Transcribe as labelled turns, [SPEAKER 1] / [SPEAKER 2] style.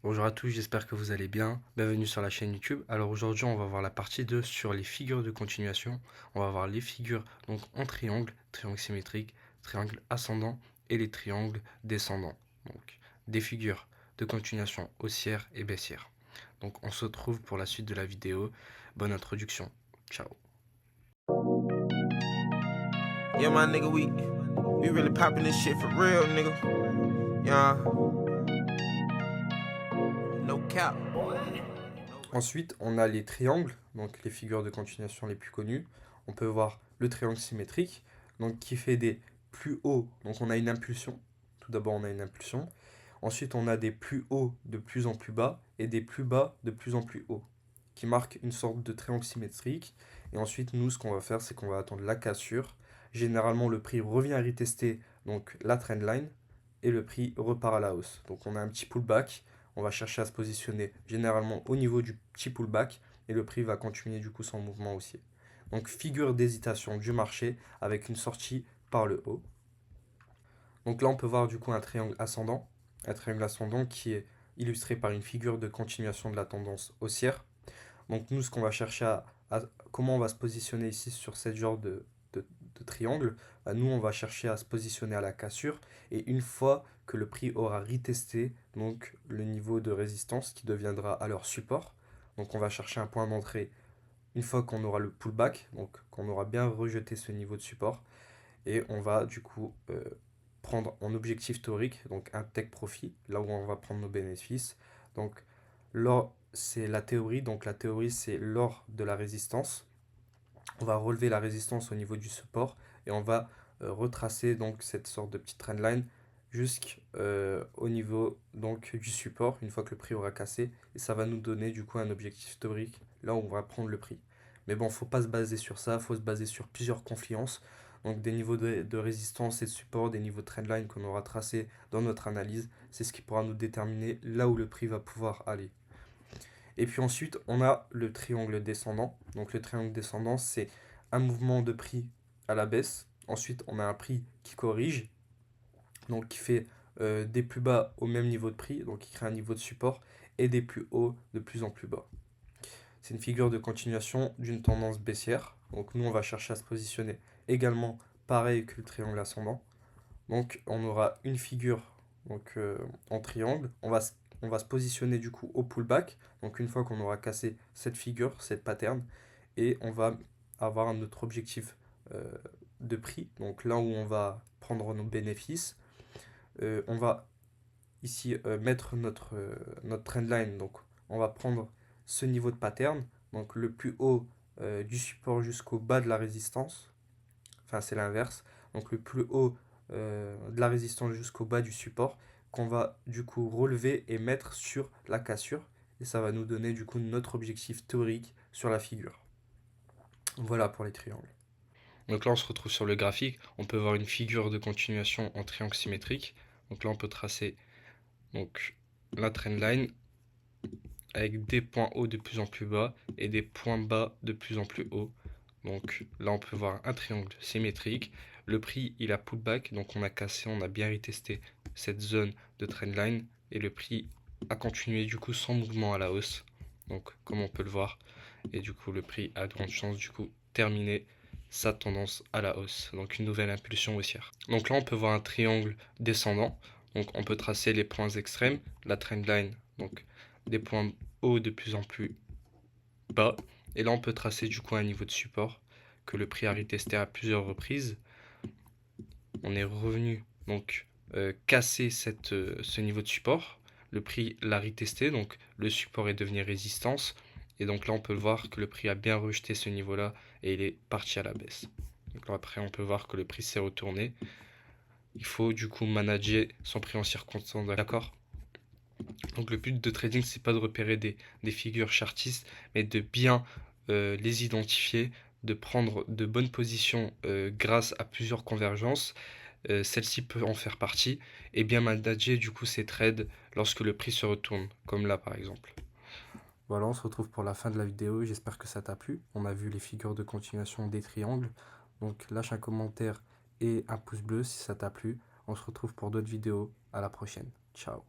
[SPEAKER 1] Bonjour à tous, j'espère que vous allez bien. Bienvenue sur la chaîne YouTube. Alors aujourd'hui, on va voir la partie 2 sur les figures de continuation. On va voir les figures donc en triangle, triangle symétrique, triangle ascendant et les triangles descendants. Donc des figures de continuation haussière et baissière. Donc on se retrouve pour la suite de la vidéo. Bonne introduction. Ciao.
[SPEAKER 2] Yeah, my nigga, we really popping this shit for real, nigga. Yeah. No cap.
[SPEAKER 1] Ensuite, on a les triangles, donc les figures de continuation les plus connues. On peut voir le triangle symétrique, donc qui fait des plus hauts, donc on a une impulsion. Tout d'abord, on a une impulsion. Ensuite, on a des plus hauts de plus en plus bas et des plus bas de plus en plus hauts, qui marquent une sorte de triangle symétrique. Et ensuite, nous, ce qu'on va faire, c'est qu'on va attendre la cassure. Généralement, le prix revient à retester donc la trendline et le prix repart à la hausse. Donc, on a un petit pullback. On va chercher à se positionner généralement au niveau du petit pullback et le prix va continuer du coup son mouvement haussier. Donc, figure d'hésitation du marché avec une sortie par le haut. Donc là, on peut voir du coup un triangle ascendant qui est illustré par une figure de continuation de la tendance haussière. Donc nous, ce qu'on va chercher comment on va se positionner ici sur cette genre de triangle, bah, nous, on va chercher à se positionner à la cassure et une fois que le prix aura retesté donc le niveau de résistance qui deviendra alors support, donc on va chercher un point d'entrée une fois qu'on aura le pullback, donc qu'on aura bien rejeté ce niveau de support et on va du coup prendre en objectif théorique, donc un take profit, là où on va prendre nos bénéfices. Donc, c'est la théorie. Donc, la théorie, c'est lors de la résistance. On va relever la résistance au niveau du support et on va retracer donc cette sorte de petite trendline jusqu'au niveau donc du support une fois que le prix aura cassé et ça va nous donner du coup un objectif théorique là où on va prendre le prix. Mais bon, faut pas se baser sur ça, faut se baser sur plusieurs confluences, donc des niveaux de résistance et de support, des niveaux de trendline qu'on aura tracés dans notre analyse, c'est ce qui pourra nous déterminer là où le prix va pouvoir aller. Et puis ensuite, on a le triangle descendant. Donc le triangle descendant, c'est un mouvement de prix à la baisse. Ensuite, on a un prix qui corrige, donc qui fait des plus bas au même niveau de prix, donc qui crée un niveau de support, et des plus hauts de plus en plus bas. C'est une figure de continuation d'une tendance baissière. Donc nous, on va chercher à se positionner également pareil que le triangle ascendant. Donc on aura une figure en triangle. On va se positionner du coup au pullback. Donc une fois qu'on aura cassé cette figure, cette pattern, et on va avoir notre objectif euh, de prix. Donc là où on va prendre nos bénéfices, on va ici mettre notre trendline. Donc on va prendre ce niveau de pattern, donc le plus haut du support jusqu'au bas de la résistance. Enfin c'est l'inverse. Donc le plus haut de la résistance jusqu'au bas du support qu'on va du coup relever et mettre sur la cassure. Et ça va nous donner du coup notre objectif théorique sur la figure. Voilà pour les triangles. Donc là, on se retrouve sur le graphique. On peut voir une figure de continuation en triangle symétrique. Donc là, on peut tracer donc, la trendline avec des points hauts de plus en plus bas et des points bas de plus en plus hauts. Donc là, on peut voir un triangle symétrique. Le prix, il a pullback, donc on a cassé, on a bien retesté cette zone de trendline et le prix a continué du coup sans mouvement à la hausse. Donc comme on peut le voir, et du coup le prix a de grandes chances du coup terminer sa tendance à la hausse. Donc une nouvelle impulsion haussière. Donc là, on peut voir un triangle descendant. Donc on peut tracer les points extrêmes, la trendline, donc des points hauts de plus en plus bas. Et là, on peut tracer du coup un niveau de support que le prix a retesté à plusieurs reprises. On est revenu donc casser ce niveau de support. Le prix l'a retesté, donc le support est devenu résistance. Et donc là, on peut voir que le prix a bien rejeté ce niveau-là et il est parti à la baisse. Donc là, après, on peut voir que le prix s'est retourné. Il faut du coup manager son prix en circonstance, d'accord? Donc le but de trading, c'est pas de repérer des figures chartistes, mais de bien les identifier, de prendre de bonnes positions grâce à plusieurs convergences. Celle-ci peut en faire partie, et bien manager du coup ces trades lorsque le prix se retourne, comme là par exemple. Voilà, on se retrouve pour la fin de la vidéo, j'espère que ça t'a plu. On a vu les figures de continuation des triangles, donc lâche un commentaire et un pouce bleu si ça t'a plu. On se retrouve pour d'autres vidéos, à la prochaine, ciao.